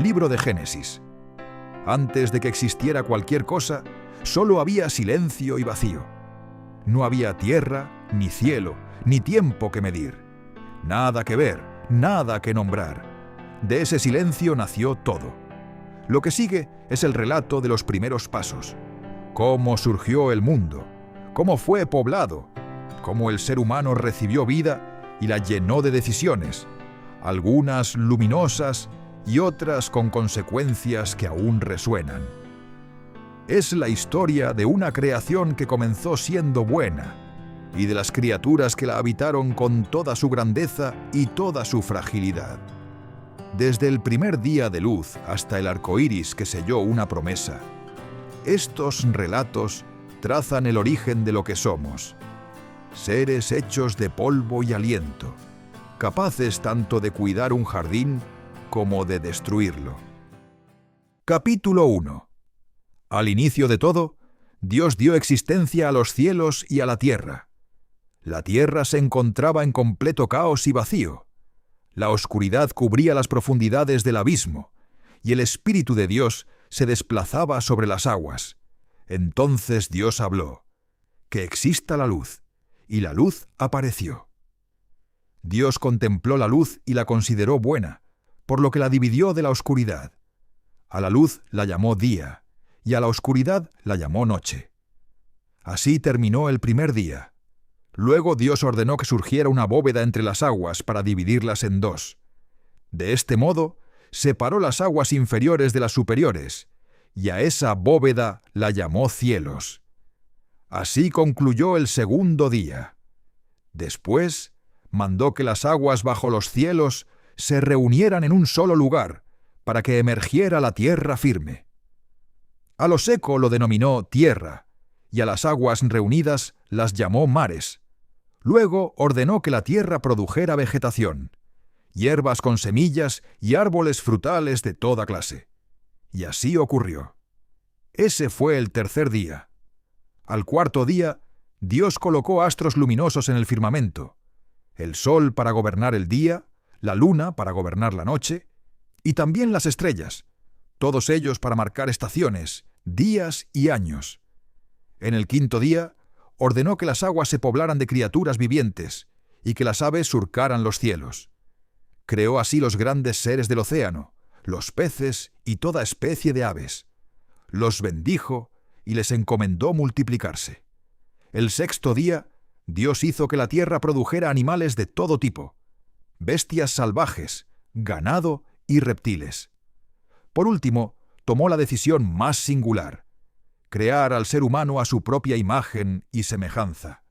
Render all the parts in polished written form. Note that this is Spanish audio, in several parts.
Libro de Génesis. Antes de que existiera cualquier cosa, solo había silencio y vacío. No había tierra, ni cielo, ni tiempo que medir. Nada que ver, nada que nombrar. De ese silencio nació todo. Lo que sigue es el relato de los primeros pasos. Cómo surgió el mundo, cómo fue poblado, cómo el ser humano recibió vida y la llenó de decisiones, algunas luminosas y otras con consecuencias que aún resuenan. Es la historia de una creación que comenzó siendo buena y de las criaturas que la habitaron con toda su grandeza y toda su fragilidad. Desde el primer día de luz hasta el arco iris que selló una promesa, estos relatos trazan el origen de lo que somos, seres hechos de polvo y aliento, capaces tanto de cuidar un jardín como de destruirlo. Capítulo 1. Al inicio de todo, Dios dio existencia a los cielos y a la tierra. La tierra se encontraba en completo caos y vacío. La oscuridad cubría las profundidades del abismo, y el Espíritu de Dios se desplazaba sobre las aguas. Entonces Dios habló: «Que exista la luz», y la luz apareció. Dios contempló la luz y la consideró buena, por lo que la dividió de la oscuridad. A la luz la llamó día, y a la oscuridad la llamó noche. Así terminó el primer día. Luego Dios ordenó que surgiera una bóveda entre las aguas para dividirlas en dos. De este modo, separó las aguas inferiores de las superiores, y a esa bóveda la llamó cielos. Así concluyó el segundo día. Después, mandó que las aguas bajo los cielos se reunieran en un solo lugar, para que emergiera la tierra firme. A lo seco lo denominó tierra, y a las aguas reunidas las llamó mares. Luego ordenó que la tierra produjera vegetación, hierbas con semillas y árboles frutales de toda clase. Y así ocurrió. Ese fue el tercer día. Al cuarto día, Dios colocó astros luminosos en el firmamento, el sol para gobernar el día, la luna para gobernar la noche, y también las estrellas, todos ellos para marcar estaciones, días y años. En el quinto día, ordenó que las aguas se poblaran de criaturas vivientes y que las aves surcaran los cielos. Creó así los grandes seres del océano, los peces y toda especie de aves. Los bendijo y les encomendó multiplicarse. El sexto día, Dios hizo que la tierra produjera animales de todo tipo, bestias salvajes, ganado y reptiles. Por último, tomó la decisión más singular: crear al ser humano a su propia imagen y semejanza,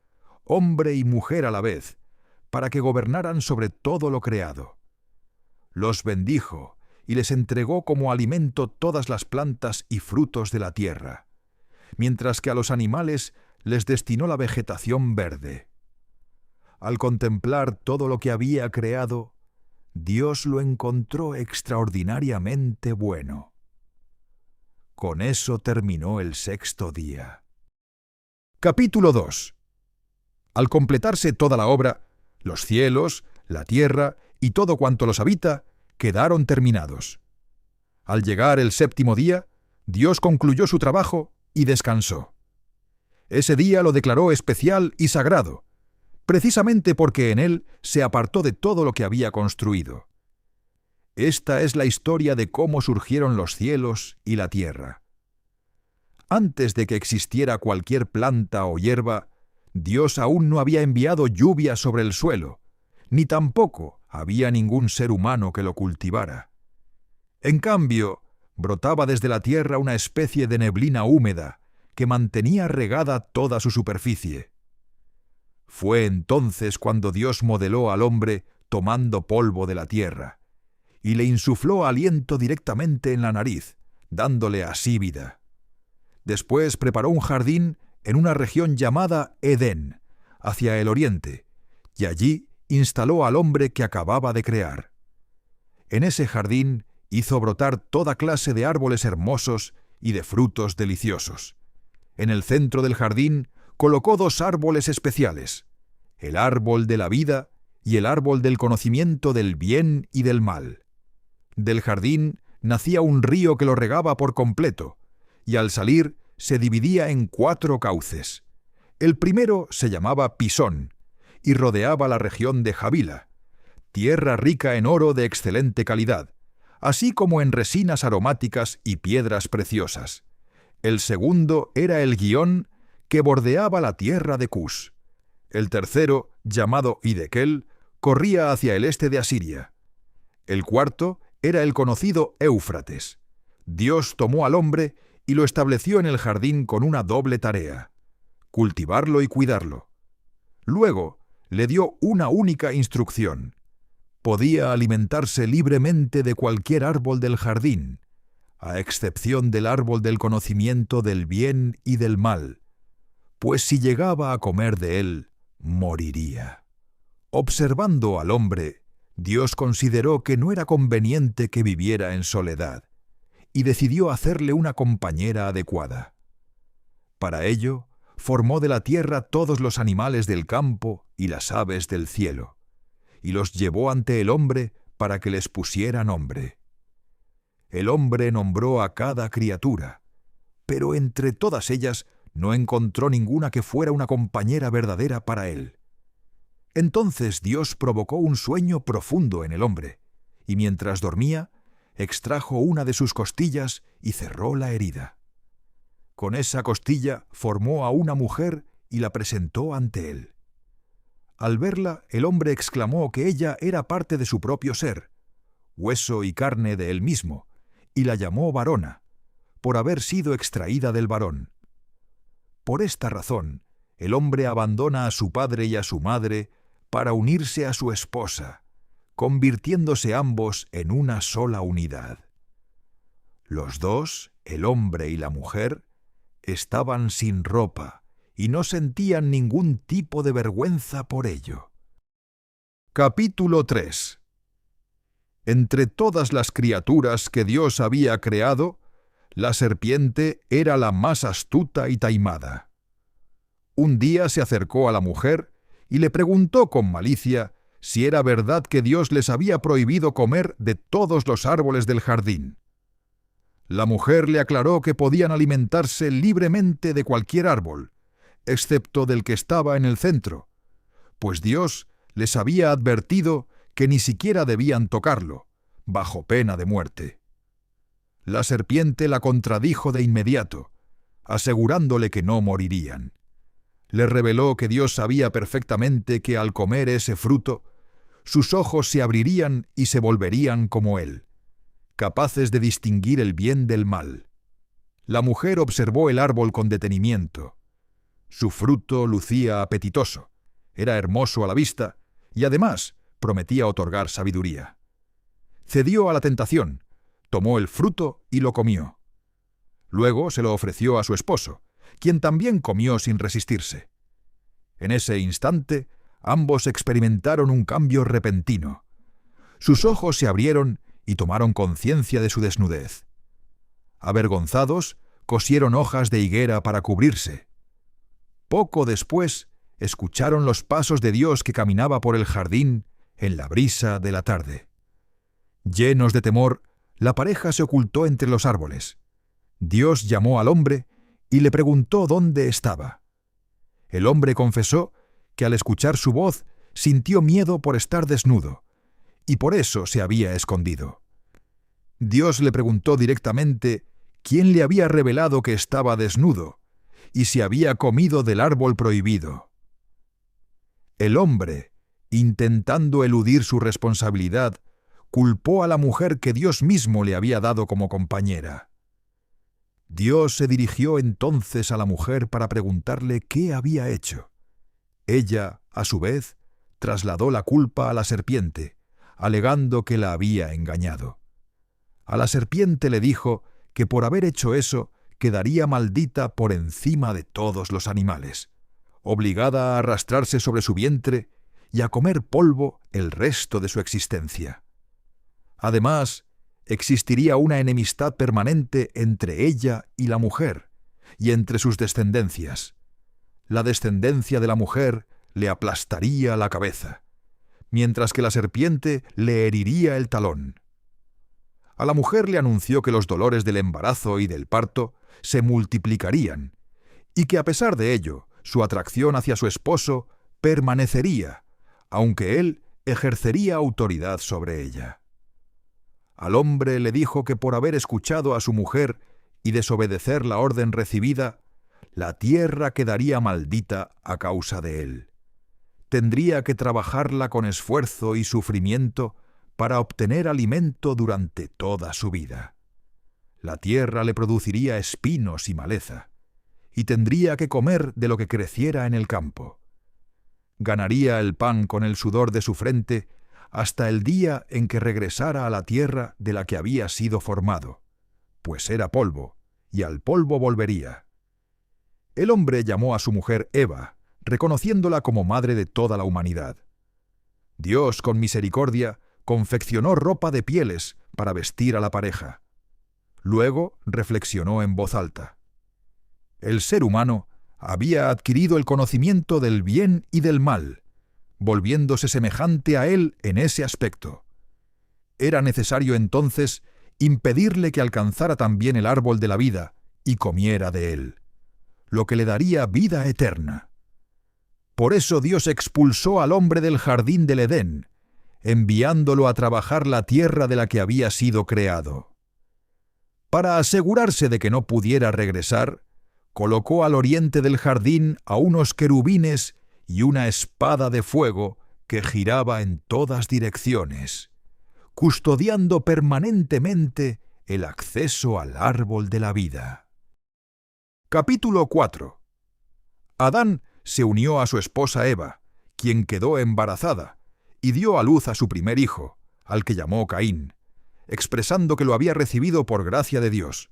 hombre y mujer a la vez, para que gobernaran sobre todo lo creado. Los bendijo y les entregó como alimento todas las plantas y frutos de la tierra, mientras que a los animales les destinó la vegetación verde. Al contemplar todo lo que había creado, Dios lo encontró extraordinariamente bueno. Con eso terminó el sexto día. Capítulo 2. Al completarse toda la obra, los cielos, la tierra y todo cuanto los habita quedaron terminados. Al llegar el séptimo día, Dios concluyó su trabajo y descansó. Ese día lo declaró especial y sagrado, precisamente porque en él se apartó de todo lo que había construido. Esta es la historia de cómo surgieron los cielos y la tierra. Antes de que existiera cualquier planta o hierba, Dios aún no había enviado lluvia sobre el suelo, ni tampoco había ningún ser humano que lo cultivara. En cambio, brotaba desde la tierra una especie de neblina húmeda que mantenía regada toda su superficie. Fue entonces cuando Dios modeló al hombre tomando polvo de la tierra, y le insufló aliento directamente en la nariz, dándole así vida. Después preparó un jardín en una región llamada Edén, hacia el oriente, y allí instaló al hombre que acababa de crear. En ese jardín hizo brotar toda clase de árboles hermosos y de frutos deliciosos. En el centro del jardín colocó dos árboles especiales, el árbol de la vida y el árbol del conocimiento del bien y del mal. Del jardín nacía un río que lo regaba por completo, y al salir se dividía en 4 cauces. El primero se llamaba Pisón, y rodeaba la región de Javila, tierra rica en oro de excelente calidad, así como en resinas aromáticas y piedras preciosas. El segundo era el Guión, que bordeaba la tierra de Cus. El tercero, llamado Hidekel, corría hacia el este de Asiria. El cuarto era el conocido Éufrates. Dios tomó al hombre y lo estableció en el jardín con una doble tarea: cultivarlo y cuidarlo. Luego le dio una única instrucción: podía alimentarse libremente de cualquier árbol del jardín, a excepción del árbol del conocimiento del bien y del mal, pues si llegaba a comer de él, moriría. Observando al hombre, Dios consideró que no era conveniente que viviera en soledad, y decidió hacerle una compañera adecuada. Para ello, formó de la tierra todos los animales del campo y las aves del cielo, y los llevó ante el hombre para que les pusiera nombre. El hombre nombró a cada criatura, pero entre todas ellas no encontró ninguna que fuera una compañera verdadera para él. Entonces Dios provocó un sueño profundo en el hombre, y mientras dormía, extrajo una de sus costillas y cerró la herida. Con esa costilla formó a una mujer y la presentó ante él. Al verla, el hombre exclamó que ella era parte de su propio ser, hueso y carne de él mismo, y la llamó varona, por haber sido extraída del varón. Por esta razón, el hombre abandona a su padre y a su madre para unirse a su esposa, convirtiéndose ambos en una sola unidad. Los dos, el hombre y la mujer, estaban sin ropa y no sentían ningún tipo de vergüenza por ello. Capítulo 3. Entre todas las criaturas que Dios había creado, la serpiente era la más astuta y taimada. Un día se acercó a la mujer y le preguntó con malicia si era verdad que Dios les había prohibido comer de todos los árboles del jardín. La mujer le aclaró que podían alimentarse libremente de cualquier árbol, excepto del que estaba en el centro, pues Dios les había advertido que ni siquiera debían tocarlo, bajo pena de muerte. La serpiente la contradijo de inmediato, asegurándole que no morirían. Le reveló que Dios sabía perfectamente que al comer ese fruto, sus ojos se abrirían y se volverían como él, capaces de distinguir el bien del mal. La mujer observó el árbol con detenimiento. Su fruto lucía apetitoso, era hermoso a la vista y además prometía otorgar sabiduría. Cedió a la tentación, tomó el fruto y lo comió. Luego se lo ofreció a su esposo, quien también comió sin resistirse. En ese instante, ambos experimentaron un cambio repentino. Sus ojos se abrieron y tomaron conciencia de su desnudez. Avergonzados, cosieron hojas de higuera para cubrirse. Poco después, escucharon los pasos de Dios que caminaba por el jardín en la brisa de la tarde. Llenos de temor, la pareja se ocultó entre los árboles. Dios llamó al hombre y le preguntó dónde estaba. El hombre confesó que al escuchar su voz sintió miedo por estar desnudo, y por eso se había escondido. Dios le preguntó directamente quién le había revelado que estaba desnudo y si había comido del árbol prohibido. El hombre, intentando eludir su responsabilidad, culpó a la mujer que Dios mismo le había dado como compañera. Dios se dirigió entonces a la mujer para preguntarle qué había hecho. Ella, a su vez, trasladó la culpa a la serpiente, alegando que la había engañado. A la serpiente le dijo que por haber hecho eso quedaría maldita por encima de todos los animales, obligada a arrastrarse sobre su vientre y a comer polvo el resto de su existencia. Además, existiría una enemistad permanente entre ella y la mujer, y entre sus descendencias. La descendencia de la mujer le aplastaría la cabeza, mientras que la serpiente le heriría el talón. a la mujer le anunció que los dolores del embarazo y del parto se multiplicarían, y que a pesar de ello, su atracción hacia su esposo permanecería, aunque él ejercería autoridad sobre ella. Al hombre le dijo que por haber escuchado a su mujer y desobedecer la orden recibida, la tierra quedaría maldita a causa de él. Tendría que trabajarla con esfuerzo y sufrimiento para obtener alimento durante toda su vida. La tierra le produciría espinos y maleza, y tendría que comer de lo que creciera en el campo. Ganaría el pan con el sudor de su frente hasta el día en que regresara a la tierra de la que había sido formado, pues era polvo, y al polvo volvería. El hombre llamó a su mujer Eva, reconociéndola como madre de toda la humanidad. Dios, con misericordia, confeccionó ropa de pieles para vestir a la pareja. Luego reflexionó en voz alta. El ser humano había adquirido el conocimiento del bien y del mal, volviéndose semejante a él en ese aspecto. Era necesario entonces impedirle que alcanzara también el árbol de la vida y comiera de él, lo que le daría vida eterna. Por eso Dios expulsó al hombre del jardín del Edén, enviándolo a trabajar la tierra de la que había sido creado. Para asegurarse de que no pudiera regresar, colocó al oriente del jardín a unos querubines y una espada de fuego que giraba en todas direcciones, custodiando permanentemente el acceso al árbol de la vida. Capítulo 4. Adán se unió a su esposa Eva, quien quedó embarazada, y dio a luz a su primer hijo, al que llamó Caín, expresando que lo había recibido por gracia de Dios.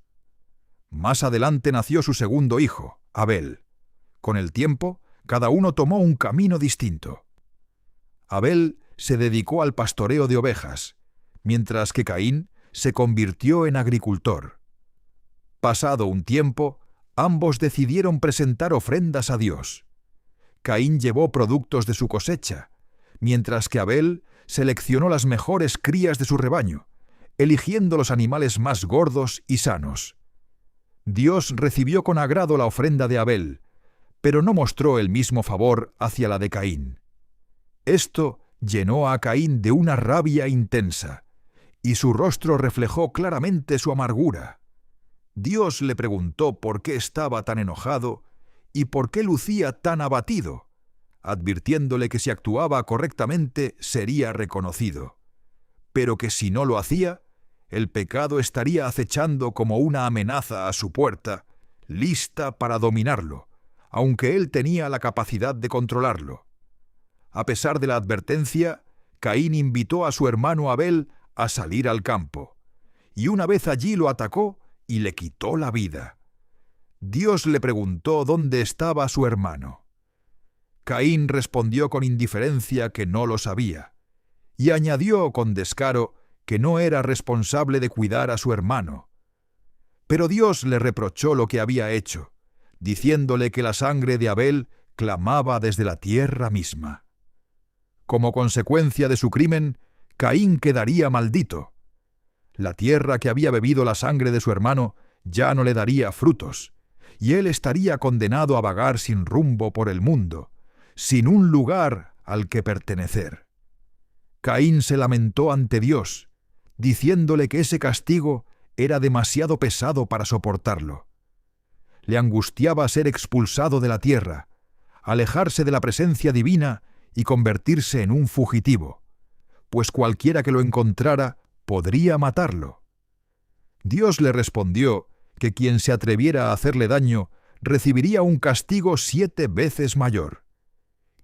Más adelante nació su segundo hijo, Abel. Con el tiempo, cada uno tomó un camino distinto. Abel se dedicó al pastoreo de ovejas, mientras que Caín se convirtió en agricultor. Pasado un tiempo, ambos decidieron presentar ofrendas a Dios. Caín llevó productos de su cosecha, mientras que Abel seleccionó las mejores crías de su rebaño, eligiendo los animales más gordos y sanos. Dios recibió con agrado la ofrenda de Abel, pero no mostró el mismo favor hacia la de Caín. Esto llenó a Caín de una rabia intensa, y su rostro reflejó claramente su amargura. Dios le preguntó por qué estaba tan enojado y por qué lucía tan abatido, advirtiéndole que si actuaba correctamente sería reconocido, pero que si no lo hacía, el pecado estaría acechando como una amenaza a su puerta, lista para dominarlo, aunque él tenía la capacidad de controlarlo. A pesar de la advertencia, Caín invitó a su hermano Abel a salir al campo, y una vez allí lo atacó y le quitó la vida. Dios le preguntó dónde estaba su hermano. Caín respondió con indiferencia que no lo sabía, y añadió con descaro que no era responsable de cuidar a su hermano. Pero Dios le reprochó lo que había hecho, diciéndole que la sangre de Abel clamaba desde la tierra misma. Como consecuencia de su crimen, Caín quedaría maldito. La tierra que había bebido la sangre de su hermano ya no le daría frutos, y él estaría condenado a vagar sin rumbo por el mundo, sin un lugar al que pertenecer. Caín se lamentó ante Dios, diciéndole que ese castigo era demasiado pesado para soportarlo. Le angustiaba ser expulsado de la tierra, alejarse de la presencia divina y convertirse en un fugitivo, pues cualquiera que lo encontrara podría matarlo. Dios le respondió que quien se atreviera a hacerle daño recibiría un castigo 7 veces mayor,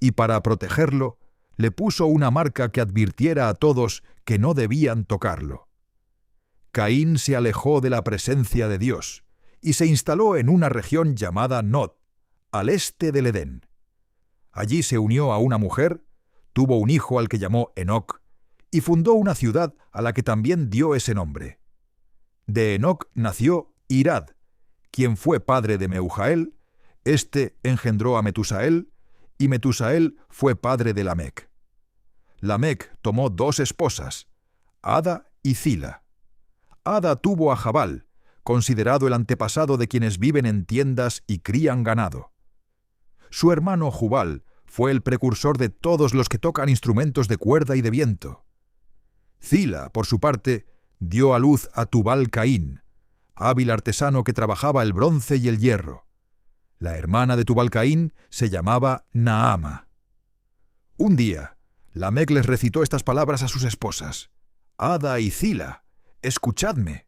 y para protegerlo le puso una marca que advirtiera a todos que no debían tocarlo. Caín se alejó de la presencia de Dios y se instaló en una región llamada Nod, al este del Edén. Allí se unió a una mujer, tuvo un hijo al que llamó Enoc, y fundó una ciudad a la que también dio ese nombre. De Enoc nació Irad, quien fue padre de Meujael, este engendró a Metusael, y Metusael fue padre de Lamec. Lamec tomó 2 esposas, Ada y Zila. Ada tuvo a Jabal, considerado el antepasado de quienes viven en tiendas y crían ganado. Su hermano Jubal fue el precursor de todos los que tocan instrumentos de cuerda y de viento. Zila, por su parte, dio a luz a Tubal-Caín, hábil artesano que trabajaba el bronce y el hierro. La hermana de Tubal-Caín se llamaba Naama. Un día, Lamec les recitó estas palabras a sus esposas: «Ada y Zila, escuchadme.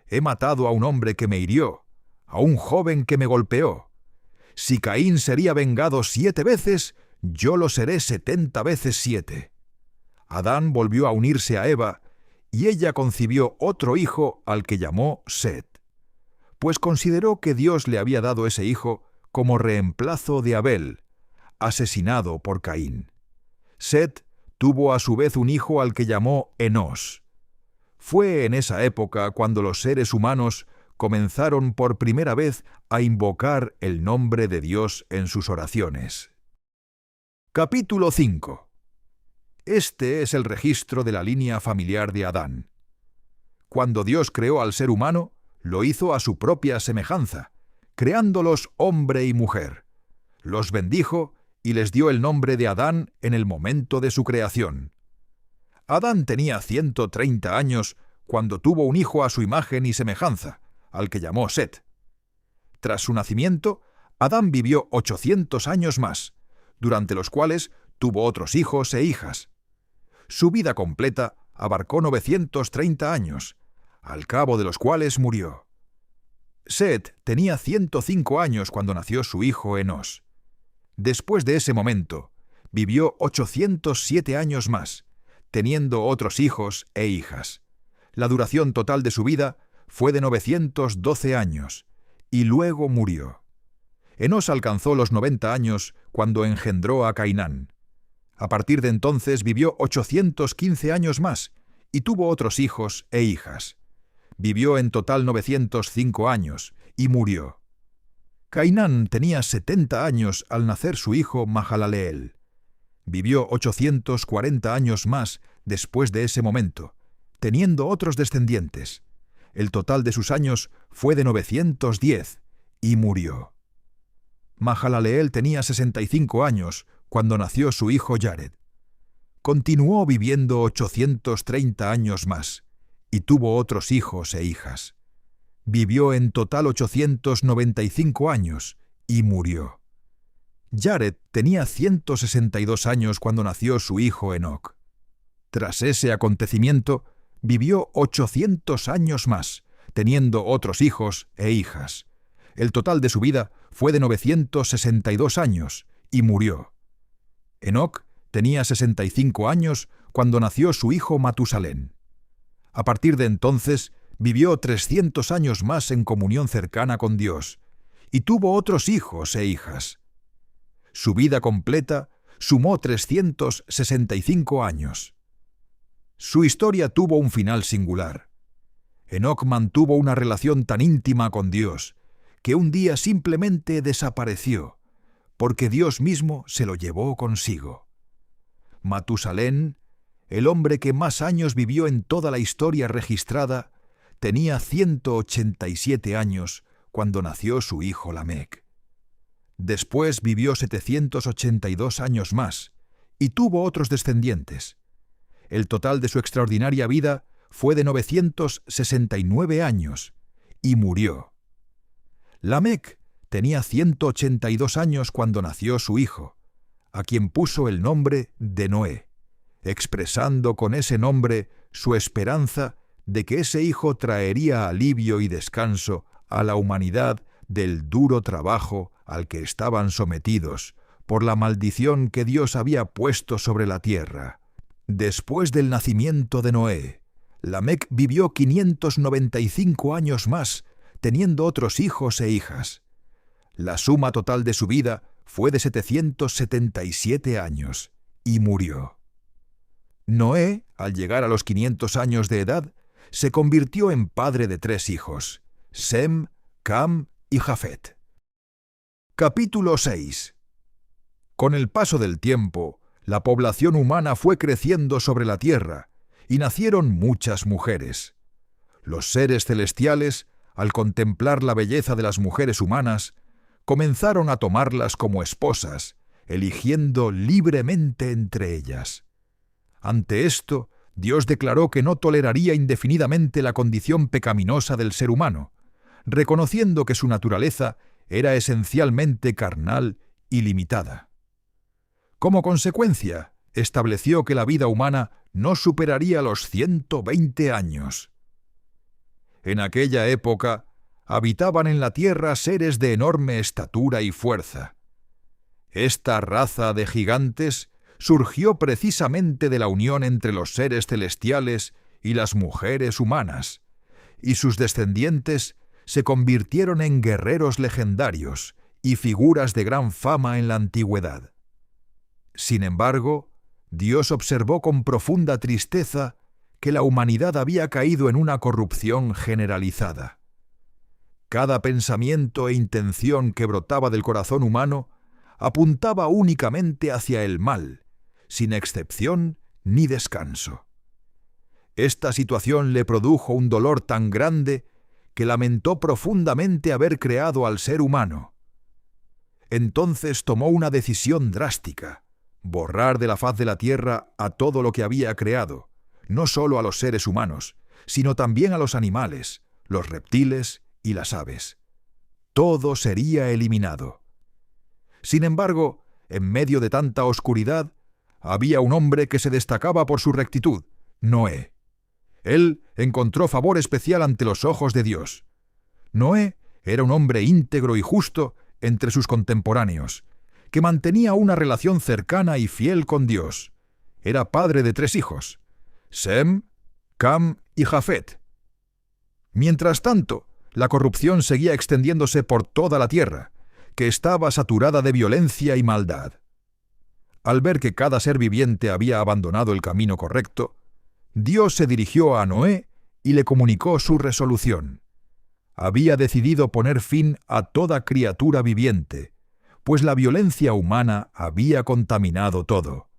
He matado a un hombre que me hirió, a un joven que me golpeó. Si Caín sería vengado 7 veces, yo lo seré 70 veces 7. Adán volvió a unirse a Eva, y ella concibió otro hijo al que llamó Set, pues consideró que Dios le había dado ese hijo como reemplazo de Abel, asesinado por Caín. Set tuvo a su vez un hijo al que llamó Enós. Fue en esa época cuando los seres humanos comenzaron por primera vez a invocar el nombre de Dios en sus oraciones. Capítulo 5. Este es el registro de la línea familiar de Adán. Cuando Dios creó al ser humano, lo hizo a su propia semejanza, creándolos hombre y mujer. Los bendijo y les dio el nombre de Adán en el momento de su creación. Adán tenía 130 años cuando tuvo un hijo a su imagen y semejanza, al que llamó Set. Tras su nacimiento, Adán vivió 800 años más, durante los cuales tuvo otros hijos e hijas. Su vida completa abarcó 930 años, al cabo de los cuales murió. Set tenía 105 años cuando nació su hijo Enós. Después de ese momento, vivió 807 años más, teniendo otros hijos e hijas. La duración total de su vida fue de 912 años, y luego murió. Enós alcanzó los 90 años cuando engendró a Cainán. A partir de entonces vivió 815 años más, y tuvo otros hijos e hijas. Vivió en total 905 años, y murió. Cainán tenía 70 años al nacer su hijo Mahalaleel. Vivió 840 años más después de ese momento, teniendo otros descendientes. El total de sus años fue de 910, y murió. Mahalaleel tenía 65 años cuando nació su hijo Yared. Continuó viviendo 830 años más, y tuvo otros hijos e hijas. Vivió en total 895 años, y murió. Yared tenía 162 años cuando nació su hijo Enoc. Tras ese acontecimiento, vivió 800 años más, teniendo otros hijos e hijas. El total de su vida fue de 962 años, y murió. Enoc tenía 65 años cuando nació su hijo Matusalén. A partir de entonces, vivió 300 años más en comunión cercana con Dios, y tuvo otros hijos e hijas. Su vida completa sumó 365 años. Su historia tuvo un final singular. Enoc mantuvo una relación tan íntima con Dios que un día simplemente desapareció, porque Dios mismo se lo llevó consigo. Matusalén, el hombre que más años vivió en toda la historia registrada, tenía 187 años cuando nació su hijo Lamec. Después vivió 782 años más y tuvo otros descendientes. El total de su extraordinaria vida fue de 969 años y murió. Lamec tenía 182 años cuando nació su hijo, a quien puso el nombre de Noé, expresando con ese nombre su esperanza de que ese hijo traería alivio y descanso a la humanidad del duro trabajo al que estaban sometidos por la maldición que Dios había puesto sobre la tierra. Después del nacimiento de Noé, Lamec vivió 595 años más, teniendo otros hijos e hijas. La suma total de su vida fue de 777 años, y murió. Noé, al llegar a los 500 años de edad, se convirtió en padre de 3 hijos, Sem, Cam y Jafet. Capítulo 6. Con el paso del tiempo, la población humana fue creciendo sobre la tierra, y nacieron muchas mujeres. Los seres celestiales, al contemplar la belleza de las mujeres humanas, comenzaron a tomarlas como esposas, eligiendo libremente entre ellas. Ante esto, Dios declaró que no toleraría indefinidamente la condición pecaminosa del ser humano, reconociendo que su naturaleza era esencialmente carnal y limitada. Como consecuencia, estableció que la vida humana no superaría los 120 años. En aquella época, habitaban en la tierra seres de enorme estatura y fuerza. Esta raza de gigantes surgió precisamente de la unión entre los seres celestiales y las mujeres humanas, y sus descendientes se convirtieron en guerreros legendarios y figuras de gran fama en la antigüedad. Sin embargo, Dios observó con profunda tristeza que la humanidad había caído en una corrupción generalizada. Cada pensamiento e intención que brotaba del corazón humano apuntaba únicamente hacia el mal, sin excepción ni descanso. Esta situación le produjo un dolor tan grande que lamentó profundamente haber creado al ser humano. Entonces tomó una decisión drástica: borrar de la faz de la tierra a todo lo que había creado, no solo a los seres humanos, sino también a los animales, los reptiles y las aves. Todo sería eliminado. Sin embargo, en medio de tanta oscuridad, había un hombre que se destacaba por su rectitud: Noé. Él encontró favor especial ante los ojos de Dios. Noé era un hombre íntegro y justo entre sus contemporáneos, que mantenía una relación cercana y fiel con Dios. Era padre de 3 hijos: Sem, Cam y Jafet. Mientras tanto, la corrupción seguía extendiéndose por toda la tierra, que estaba saturada de violencia y maldad. Al ver que cada ser viviente había abandonado el camino correcto, Dios se dirigió a Noé y le comunicó su resolución. Había decidido poner fin a toda criatura viviente, pues la violencia humana había contaminado todo.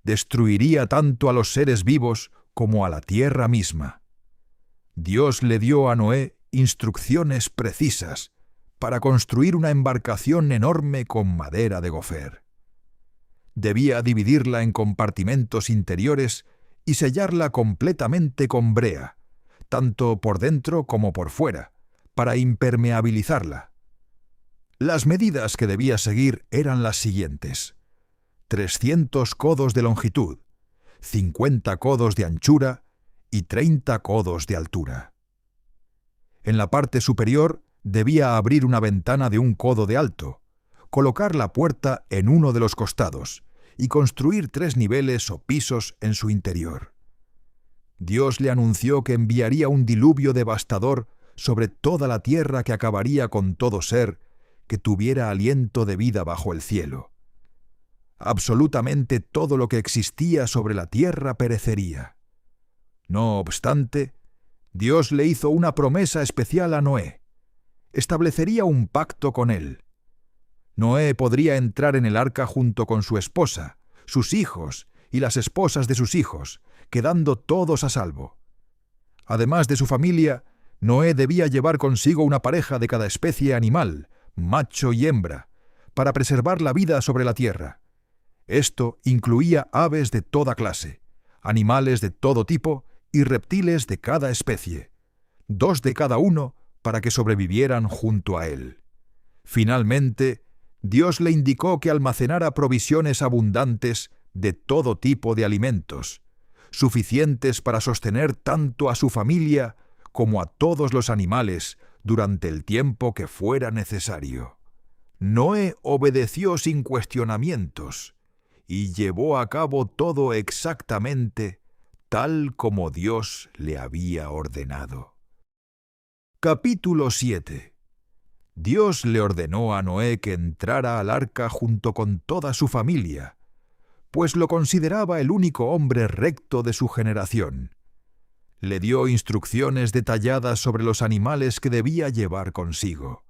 Destruiría tanto a los seres vivos como a la tierra misma. Dios le dio a Noé instrucciones precisas para construir una embarcación enorme con madera de gofer. Debía dividirla en compartimentos interiores y sellarla completamente con brea, tanto por dentro como por fuera, para impermeabilizarla. Las medidas que debía seguir eran las siguientes: 300 codos de longitud, 50 codos de anchura y 30 codos de altura. En la parte superior debía abrir una ventana de 1 codo de alto, colocar la puerta en uno de los costados y construir 3 niveles o pisos en su interior. Dios le anunció que enviaría un diluvio devastador sobre toda la tierra que acabaría con todo ser que tuviera aliento de vida bajo el cielo. Absolutamente todo lo que existía sobre la tierra perecería. No obstante, Dios le hizo una promesa especial a Noé. Establecería un pacto con él. Noé podría entrar en el arca junto con su esposa, sus hijos y las esposas de sus hijos, quedando todos a salvo. Además de su familia, Noé debía llevar consigo una pareja de cada especie animal, macho y hembra, para preservar la vida sobre la tierra. Esto incluía aves de toda clase, animales de todo tipo y reptiles de cada especie, 2 de cada uno para que sobrevivieran junto a él. Finalmente, Dios le indicó que almacenara provisiones abundantes de todo tipo de alimentos, suficientes para sostener tanto a su familia como a todos los animales durante el tiempo que fuera necesario. Noé obedeció sin cuestionamientos y llevó a cabo todo exactamente tal como Dios le había ordenado. Capítulo 7. Dios le ordenó a Noé que entrara al arca junto con toda su familia, pues lo consideraba el único hombre recto de su generación. Le dio instrucciones detalladas sobre los animales que debía llevar consigo: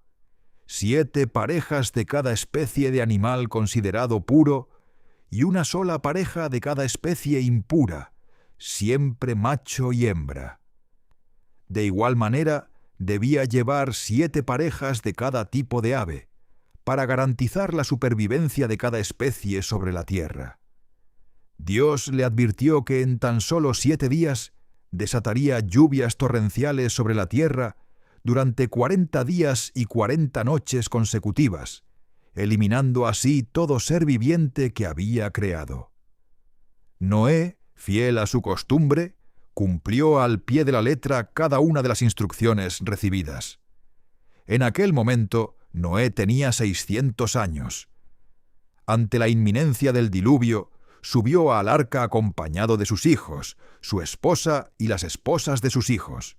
7 parejas de cada especie de animal considerado puro y 1 sola pareja de cada especie impura, siempre macho y hembra. De igual manera, debía llevar 7 parejas de cada tipo de ave, para garantizar la supervivencia de cada especie sobre la tierra. Dios le advirtió que en tan solo 7 días desataría lluvias torrenciales sobre la tierra durante 40 días y 40 noches consecutivas, eliminando así todo ser viviente que había creado. Noé, fiel a su costumbre, cumplió al pie de la letra cada una de las instrucciones recibidas. En aquel momento, Noé tenía 600 años. Ante la inminencia del diluvio, subió al arca acompañado de sus hijos, su esposa y las esposas de sus hijos.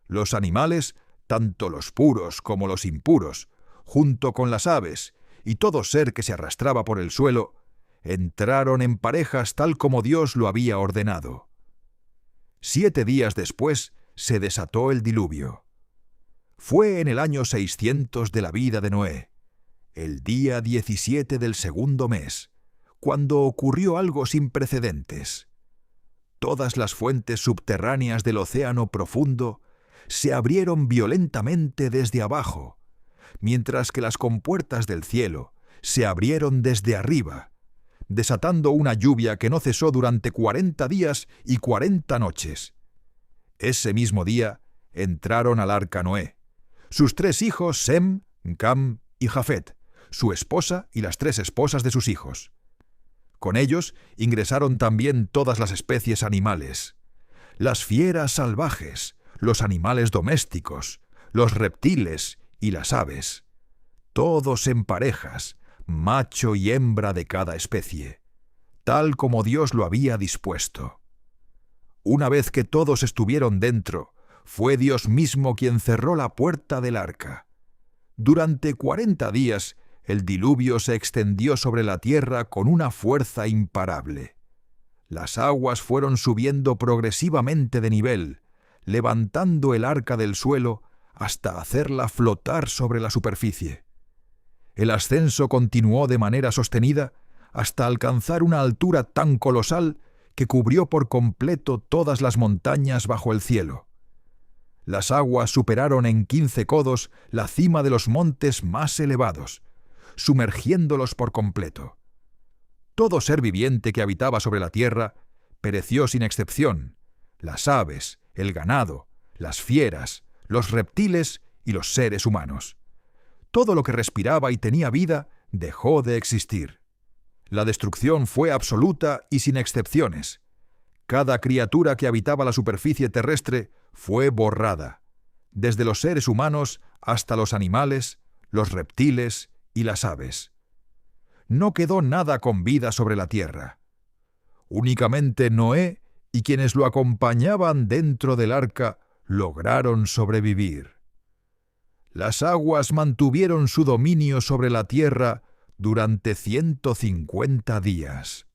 Los animales, tanto los puros como los impuros, junto con las aves y todo ser que se arrastraba por el suelo, entraron en parejas tal como Dios lo había ordenado. 7 días después se desató el diluvio. Fue en el año 600 de la vida de Noé, el día 17 del segundo mes, cuando ocurrió algo sin precedentes. Todas las fuentes subterráneas del océano profundo se abrieron violentamente desde abajo, mientras que las compuertas del cielo se abrieron desde arriba, desatando una lluvia que no cesó durante 40 días y 40 noches. Ese mismo día entraron al arca Noé, sus 3 hijos Sem, Cam y Jafet, su esposa y las 3 esposas de sus hijos. Con ellos ingresaron también todas las especies animales, las fieras salvajes, los animales domésticos, los reptiles y las aves, todos en parejas, macho y hembra de cada especie, tal como Dios lo había dispuesto. Una vez que todos estuvieron dentro, fue Dios mismo quien cerró la puerta del arca. Durante 40 días, el diluvio se extendió sobre la tierra con una fuerza imparable. Las aguas fueron subiendo progresivamente de nivel, levantando el arca del suelo hasta hacerla flotar sobre la superficie. El ascenso continuó de manera sostenida hasta alcanzar una altura tan colosal que cubrió por completo todas las montañas bajo el cielo. Las aguas superaron en 15 codos la cima de los montes más elevados, sumergiéndolos por completo. Todo ser viviente que habitaba sobre la tierra pereció sin excepción: las aves, el ganado, las fieras, los reptiles y los seres humanos. Todo lo que respiraba y tenía vida dejó de existir. La destrucción fue absoluta y sin excepciones. Cada criatura que habitaba la superficie terrestre fue borrada, desde los seres humanos hasta los animales, los reptiles y las aves. No quedó nada con vida sobre la tierra. Únicamente Noé y quienes lo acompañaban dentro del arca lograron sobrevivir. Las aguas mantuvieron su dominio sobre la tierra durante 150 días.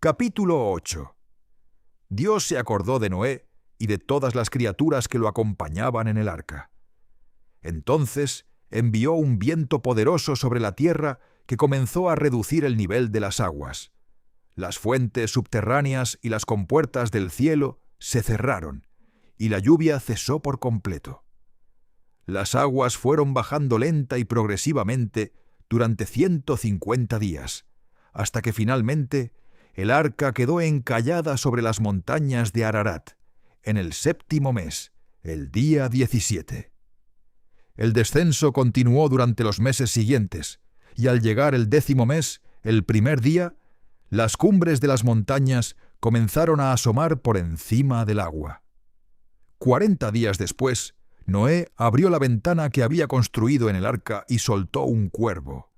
Capítulo 8. Dios se acordó de Noé y de todas las criaturas que lo acompañaban en el arca. Entonces envió un viento poderoso sobre la tierra que comenzó a reducir el nivel de las aguas. Las fuentes subterráneas y las compuertas del cielo se cerraron, y la lluvia cesó por completo. Las aguas fueron bajando lenta y progresivamente durante 150 días, hasta que finalmente el arca quedó encallada sobre las montañas de Ararat, en el 7º mes, el día 17. El descenso continuó durante los meses siguientes, y al llegar el 10º mes, el primer día, las cumbres de las montañas comenzaron a asomar por encima del agua. 40 días después, Noé abrió la ventana que había construido en el arca y soltó un cuervo.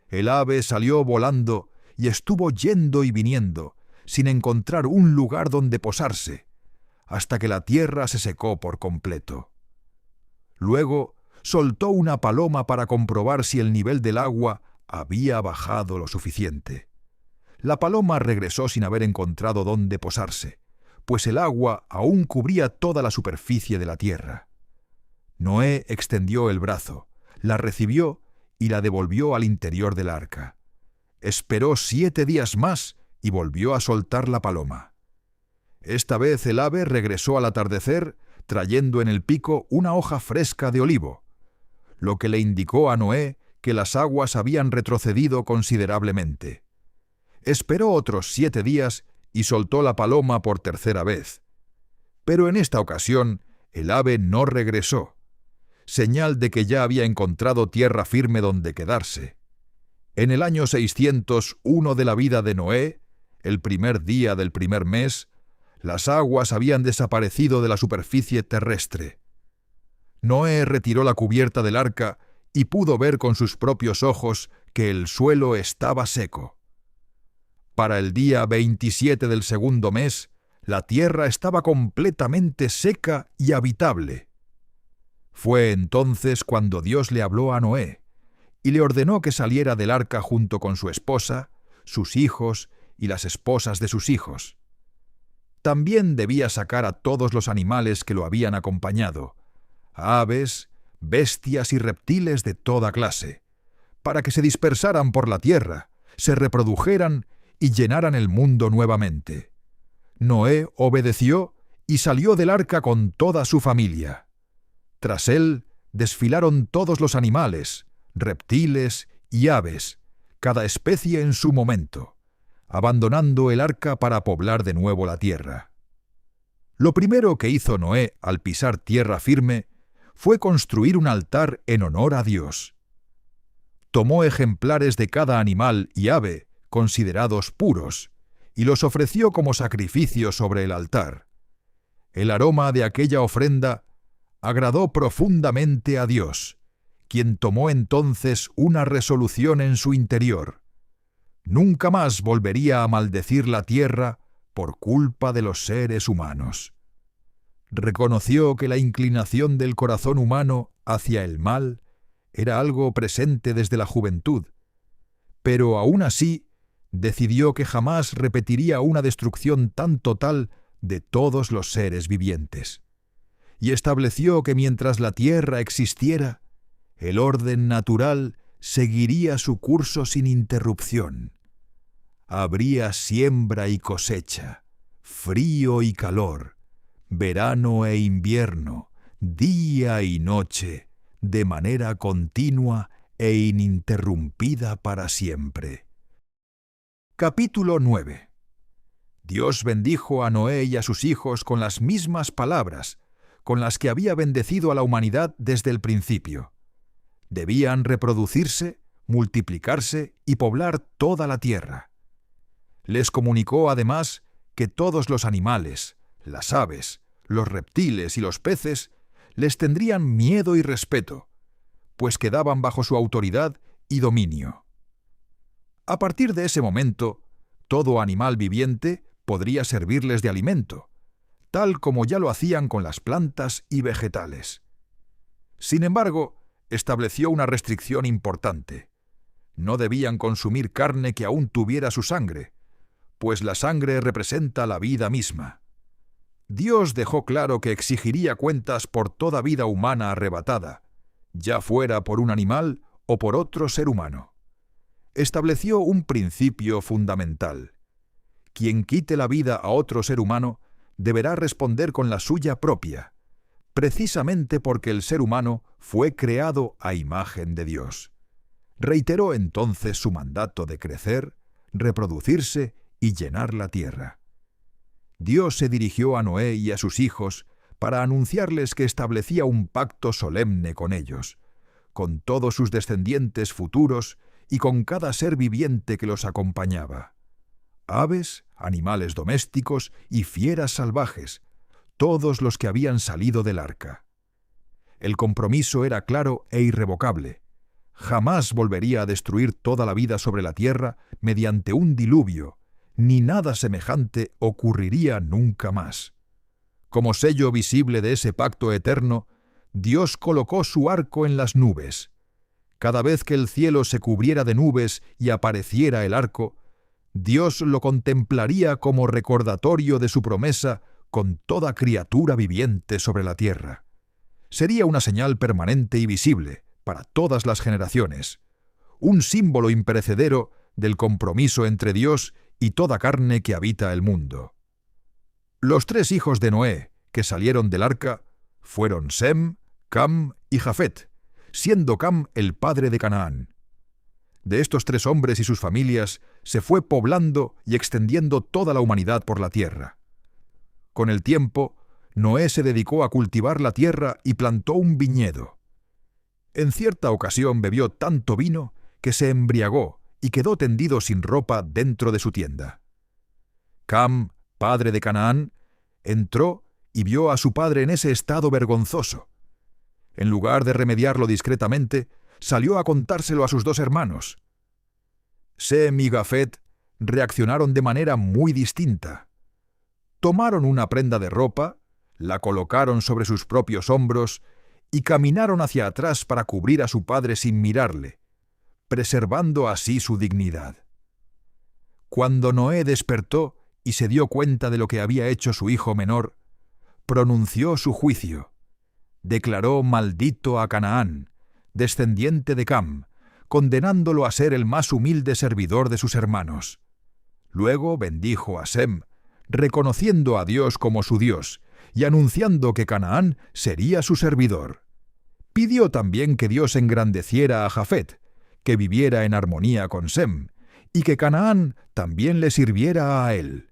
El ave salió volando y estuvo yendo y viniendo, sin encontrar un lugar donde posarse, hasta que la tierra se secó por completo. Luego soltó una paloma para comprobar si el nivel del agua había bajado lo suficiente. La paloma regresó sin haber encontrado dónde posarse, pues el agua aún cubría toda la superficie de la tierra. Noé extendió el brazo, la recibió y la devolvió al interior del arca. Esperó 7 días más y volvió a soltar la paloma. Esta vez el ave regresó al atardecer, trayendo en el pico una hoja fresca de olivo, lo que le indicó a Noé que las aguas habían retrocedido considerablemente. Esperó otros 7 días y soltó la paloma por tercera vez. Pero en esta ocasión el ave no regresó, señal de que ya había encontrado tierra firme donde quedarse. En el año 601 de la vida de Noé, el primer día del primer mes, las aguas habían desaparecido de la superficie terrestre. Noé retiró la cubierta del arca y pudo ver con sus propios ojos que el suelo estaba seco. Para el día 27 del segundo mes, la tierra estaba completamente seca y habitable. Fue entonces cuando Dios le habló a Noé y le ordenó que saliera del arca junto con su esposa, sus hijos y las esposas de sus hijos. También debía sacar a todos los animales que lo habían acompañado, aves, bestias y reptiles de toda clase, para que se dispersaran por la tierra, se reprodujeran y llenaran el mundo nuevamente. Noé obedeció y salió del arca con toda su familia. Tras él desfilaron todos los animales, reptiles y aves, cada especie en su momento, abandonando el arca para poblar de nuevo la tierra. Lo primero que hizo Noé al pisar tierra firme fue construir un altar en honor a Dios. Tomó ejemplares de cada animal y ave considerados puros y los ofreció como sacrificio sobre el altar. El aroma de aquella ofrenda agradó profundamente a Dios, quien tomó entonces una resolución en su interior. Nunca más volvería a maldecir la tierra por culpa de los seres humanos. Reconoció que la inclinación del corazón humano hacia el mal era algo presente desde la juventud, pero aún así decidió que jamás repetiría una destrucción tan total de todos los seres vivientes, y estableció que mientras la tierra existiera, el orden natural seguiría su curso sin interrupción. Habría siembra y cosecha, frío y calor, verano e invierno, día y noche, de manera continua e ininterrumpida para siempre. Capítulo 9. Dios bendijo a Noé y a sus hijos con las mismas palabras con las que había bendecido a la humanidad desde el principio. Debían reproducirse, multiplicarse y poblar toda la tierra. Les comunicó además que todos los animales, las aves, los reptiles y los peces les tendrían miedo y respeto, pues quedaban bajo su autoridad y dominio. A partir de ese momento, todo animal viviente podría servirles de alimento, tal como ya lo hacían con las plantas y vegetales. Sin embargo, estableció una restricción importante. No debían consumir carne que aún tuviera su sangre, pues la sangre representa la vida misma. Dios dejó claro que exigiría cuentas por toda vida humana arrebatada, ya fuera por un animal o por otro ser humano. Estableció un principio fundamental. Quien quite la vida a otro ser humano deberá responder con la suya propia, precisamente porque el ser humano fue creado a imagen de Dios. Reiteró entonces su mandato de crecer, reproducirse y llenar la tierra. Dios se dirigió a Noé y a sus hijos para anunciarles que establecía un pacto solemne con ellos, con todos sus descendientes futuros y con cada ser viviente que los acompañaba. Aves, animales domésticos y fieras salvajes, todos los que habían salido del arca. El compromiso era claro e irrevocable. Jamás volvería a destruir toda la vida sobre la tierra mediante un diluvio, ni nada semejante ocurriría nunca más. Como sello visible de ese pacto eterno, Dios colocó su arco en las nubes. Cada vez que el cielo se cubriera de nubes y apareciera el arco, Dios lo contemplaría como recordatorio de su promesa con toda criatura viviente sobre la tierra. Sería una señal permanente y visible para todas las generaciones, un símbolo imperecedero del compromiso entre Dios y toda carne que habita el mundo. Los 3 hijos de Noé, que salieron del arca, fueron Sem, Cam y Jafet, siendo Cam el padre de Canaán. De estos tres hombres y sus familias se fue poblando y extendiendo toda la humanidad por la tierra. Con el tiempo, Noé se dedicó a cultivar la tierra y plantó un viñedo. En cierta ocasión bebió tanto vino que se embriagó y quedó tendido sin ropa dentro de su tienda. Cam, padre de Canaán, entró y vio a su padre en ese estado vergonzoso. En lugar de remediarlo discretamente, salió a contárselo a sus dos hermanos. Sem y Jafet reaccionaron de manera muy distinta. Tomaron una prenda de ropa, la colocaron sobre sus propios hombros y caminaron hacia atrás para cubrir a su padre sin mirarle, preservando así su dignidad. Cuando Noé despertó y se dio cuenta de lo que había hecho su hijo menor, pronunció su juicio. Declaró maldito a Canaán, descendiente de Cam, condenándolo a ser el más humilde servidor de sus hermanos. Luego bendijo a Sem, reconociendo a Dios como su Dios y anunciando que Canaán sería su servidor. Pidió también que Dios engrandeciera a Jafet, que viviera en armonía con Sem, y que Canaán también le sirviera a él.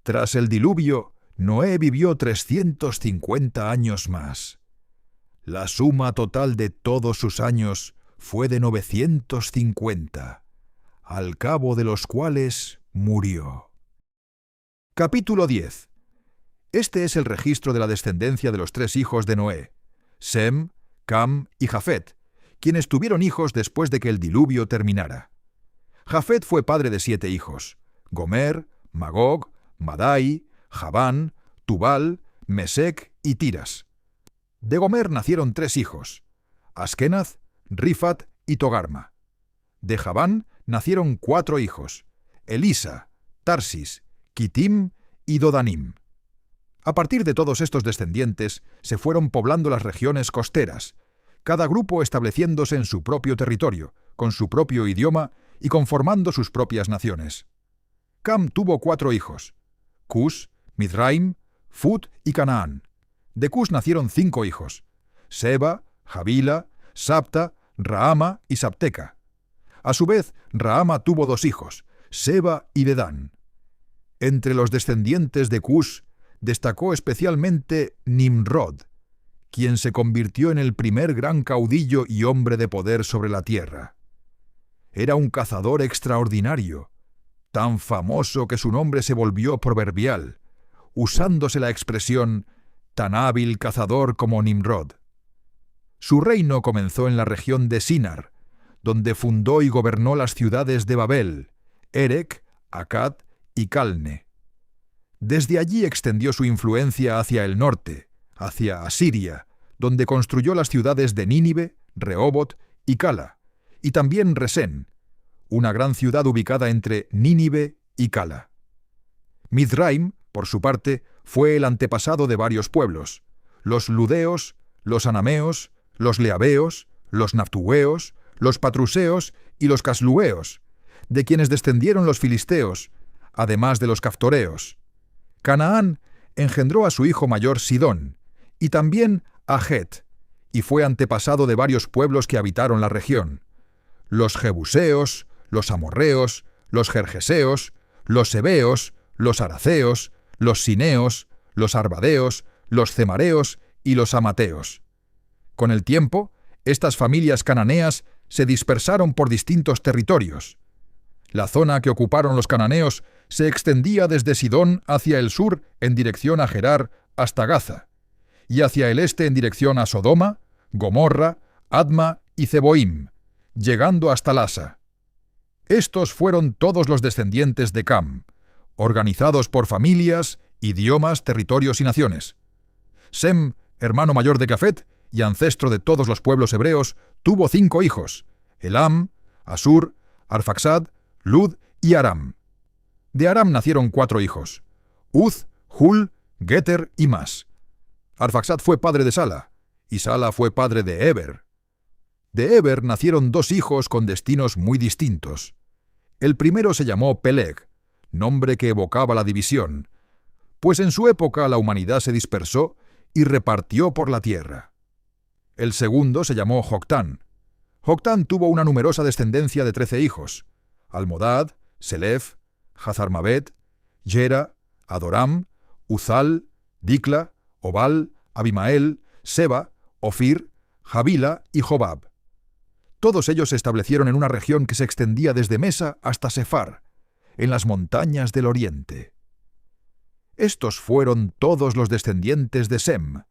Tras el diluvio, Noé vivió 350 años más. La suma total de todos sus años fue de 950, al cabo de los cuales murió. Capítulo 10. Este es el registro de la descendencia de los tres hijos de Noé, Sem, Cam y Jafet, quienes tuvieron hijos después de que el diluvio terminara. Jafet fue padre de 7 hijos: Gomer, Magog, Madai, Javán, Tubal, Mesec y Tiras. De Gomer nacieron 3 hijos: Askenaz, Rifat y Togarma. De Javán nacieron 4 hijos: Elisa, Tarsis, Kitim y Dodanim. A partir de todos estos descendientes se fueron poblando las regiones costeras, cada grupo estableciéndose en su propio territorio, con su propio idioma y conformando sus propias naciones. Cam tuvo 4 hijos: Cus, Mizraim, Fut y Canaán. De Cus nacieron 5 hijos: Seba, Javila, Sabta, Rahama y Sabteca. A su vez, Rahama tuvo 2 hijos, Seba y Dedán. Entre los descendientes de Cus destacó especialmente Nimrod, quien se convirtió en el primer gran caudillo y hombre de poder sobre la tierra. Era un cazador extraordinario, tan famoso que su nombre se volvió proverbial, usándose la expresión «tan hábil cazador como Nimrod». Su reino comenzó en la región de Sinar, donde fundó y gobernó las ciudades de Babel, Erec, Akkad y Calne. Desde allí extendió su influencia hacia el norte, hacia Asiria, donde construyó las ciudades de Nínive, Rehobot y Cala, y también Resén, una gran ciudad ubicada entre Nínive y Cala. Mizraim, por su parte, fue el antepasado de varios pueblos: los ludeos, los anameos, los leabeos, los naftueos, los patruseos y los caslueos, de quienes descendieron los filisteos, además de los caftoreos. Canaán engendró a su hijo mayor Sidón, y también a Het, y fue antepasado de varios pueblos que habitaron la región: los jebuseos, los amorreos, los gergeseos, los heveos, los araceos, los sineos, los arbadeos, los cemareos y los amateos. Con el tiempo, estas familias cananeas se dispersaron por distintos territorios. La zona que ocuparon los cananeos se extendía desde Sidón hacia el sur en dirección a Gerar hasta Gaza, y hacia el este en dirección a Sodoma, Gomorra, Adma y Zeboim, llegando hasta Lasa. Estos fueron todos los descendientes de Cam, organizados por familias, idiomas, territorios y naciones. Sem, hermano mayor de Jafet y ancestro de todos los pueblos hebreos, tuvo 5 hijos: Elam, Asur, Arfaxad, Lud y Aram. De Aram nacieron 4 hijos: Uz, Hul, Geter y Mas. Arfaxad fue padre de Sala, y Sala fue padre de Eber. De Eber nacieron 2 hijos con destinos muy distintos. El primero se llamó Peleg, nombre que evocaba la división, pues en su época la humanidad se dispersó y repartió por la tierra. El segundo se llamó Joctán. Joctán tuvo una numerosa descendencia de 13 hijos: Almodad, Selef, Hazarmaveth, Gera, Adoram, Uzal, Dicla, Obal, Abimael, Seba, Ofir, Javila y Jobab. Todos ellos se establecieron en una región que se extendía desde Mesa hasta Sefar, en las montañas del oriente. Estos fueron todos los descendientes de Sem,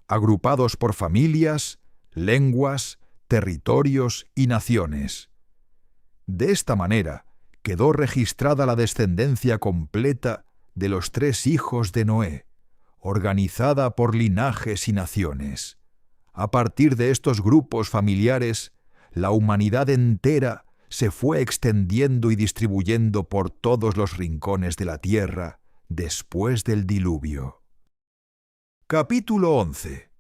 agrupados por familias, lenguas, territorios y naciones. De esta manera quedó registrada la descendencia completa de los 3 hijos de Noé, organizada por linajes y naciones. A partir de estos grupos familiares, la humanidad entera se fue extendiendo y distribuyendo por todos los rincones de la tierra después del diluvio. Capítulo 11.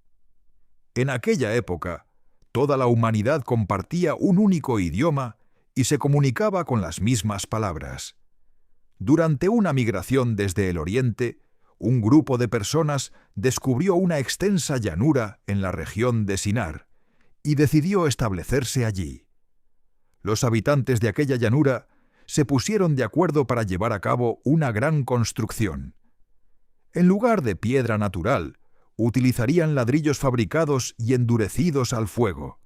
En aquella época, toda la humanidad compartía un único idioma y se comunicaba con las mismas palabras. Durante una migración desde el oriente, un grupo de personas descubrió una extensa llanura en la región de Sinar y decidió establecerse allí. Los habitantes de aquella llanura se pusieron de acuerdo para llevar a cabo una gran construcción. En lugar de piedra natural, utilizarían ladrillos fabricados y endurecidos al fuego,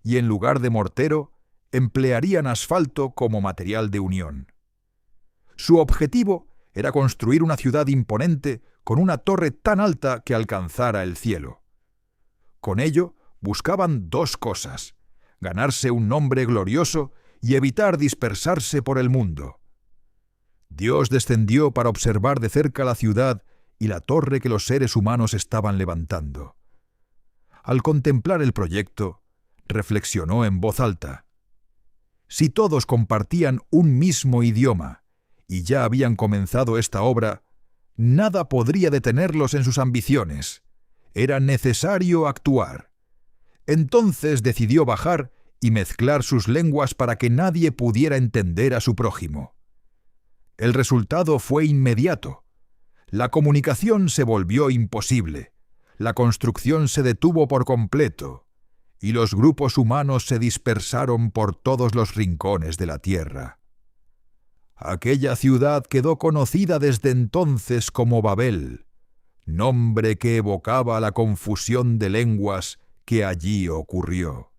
y en lugar de mortero, emplearían asfalto como material de unión. Su objetivo era construir una ciudad imponente con una torre tan alta que alcanzara el cielo. Con ello, buscaban 2 cosas: ganarse un nombre glorioso y evitar dispersarse por el mundo. Dios descendió para observar de cerca la ciudad y la torre que los seres humanos estaban levantando. Al contemplar el proyecto, reflexionó en voz alta: si todos compartían un mismo idioma y ya habían comenzado esta obra, nada podría detenerlos en sus ambiciones. Era necesario actuar. Entonces decidió bajar y mezclar sus lenguas para que nadie pudiera entender a su prójimo. El resultado fue inmediato. La comunicación se volvió imposible, la construcción se detuvo por completo, y los grupos humanos se dispersaron por todos los rincones de la tierra. Aquella ciudad quedó conocida desde entonces como Babel, nombre que evocaba la confusión de lenguas que allí ocurrió,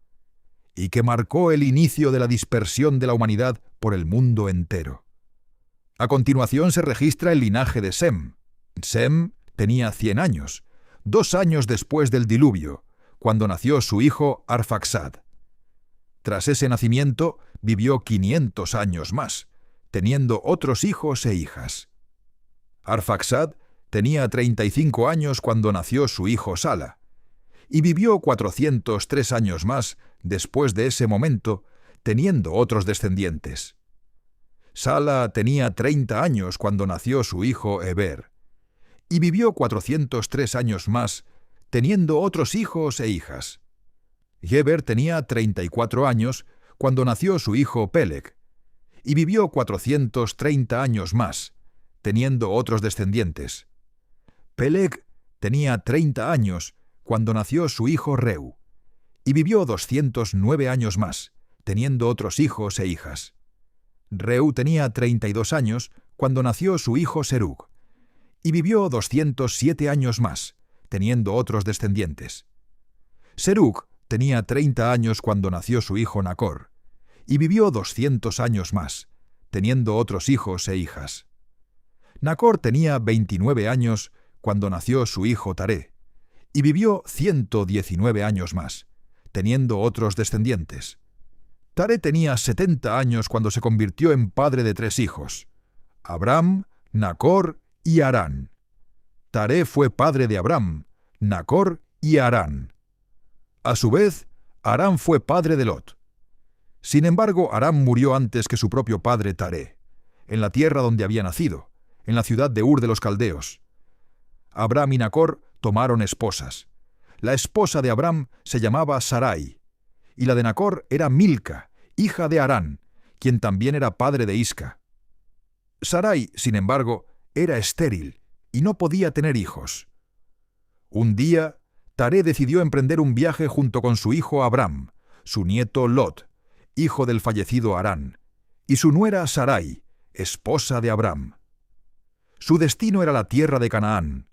y que marcó el inicio de la dispersión de la humanidad por el mundo entero. A continuación se registra el linaje de Sem. Sem tenía 100 años, 2 años después del diluvio, cuando nació su hijo Arfaxad. Tras ese nacimiento vivió 500 años más, teniendo otros hijos e hijas. Arfaxad tenía 35 años cuando nació su hijo Sala, y vivió 403 años más después de ese momento, teniendo otros descendientes. Sala tenía 30 años cuando nació su hijo Heber, y vivió 403 años más, teniendo otros hijos e hijas. Heber tenía 34 años cuando nació su hijo Peleg, y vivió 430 años más, teniendo otros descendientes. Peleg tenía 30 años cuando nació su hijo Reu, y vivió 209 años más, teniendo otros hijos e hijas. Reu tenía 32 años cuando nació su hijo Serug, y vivió 207 años más, teniendo otros descendientes. Serug tenía 30 años cuando nació su hijo Nacor, y vivió 200 años más, teniendo otros hijos e hijas. Nacor tenía 29 años cuando nació su hijo Taré, y vivió 119 años más, teniendo otros descendientes. Taré tenía 70 años cuando se convirtió en padre de 3 hijos: Abram, Nacor y Harán. Taré fue padre de Abram, Nacor y Harán. A su vez, Harán fue padre de Lot. Sin embargo, Harán murió antes que su propio padre Taré, en la tierra donde había nacido, en la ciudad de Ur de los Caldeos. Abram y Nacor tomaron esposas. La esposa de Abram se llamaba Sarai, y la de Nacor era Milca, hija de Harán, quien también era padre de Isca. Sarai, sin embargo, era estéril y no podía tener hijos. Un día, Taré decidió emprender un viaje junto con su hijo Abram, su nieto Lot, hijo del fallecido Harán, y su nuera Sarai, esposa de Abram. Su destino era la tierra de Canaán.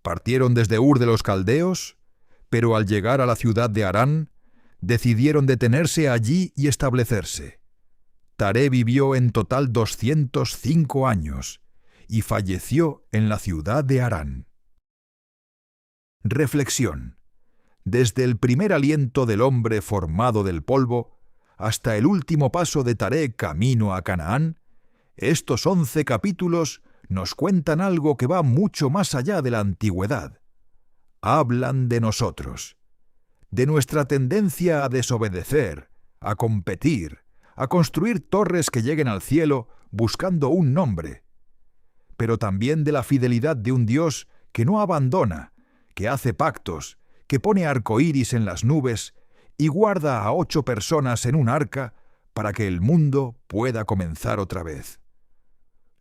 Partieron desde Ur de los Caldeos, pero al llegar a la ciudad de Harán, decidieron detenerse allí y establecerse. Taré vivió en total 205 años y falleció en la ciudad de Harán. Reflexión. Desde el primer aliento del hombre formado del polvo hasta el último paso de Taré camino a Canaán, estos 11 capítulos nos cuentan algo que va mucho más allá de la antigüedad. Hablan de nosotros, de nuestra tendencia a desobedecer, a competir, a construir torres que lleguen al cielo buscando un nombre, pero también de la fidelidad de un Dios que no abandona, que hace pactos, que pone arcoíris en las nubes y guarda a 8 personas en un arca para que el mundo pueda comenzar otra vez.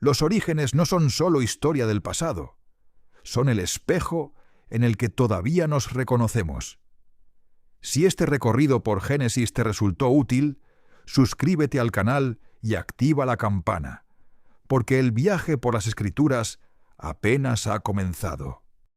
Los orígenes no son solo historia del pasado, son el espejo en el que todavía nos reconocemos. Si este recorrido por Génesis te resultó útil, suscríbete al canal y activa la campana, porque el viaje por las Escrituras apenas ha comenzado.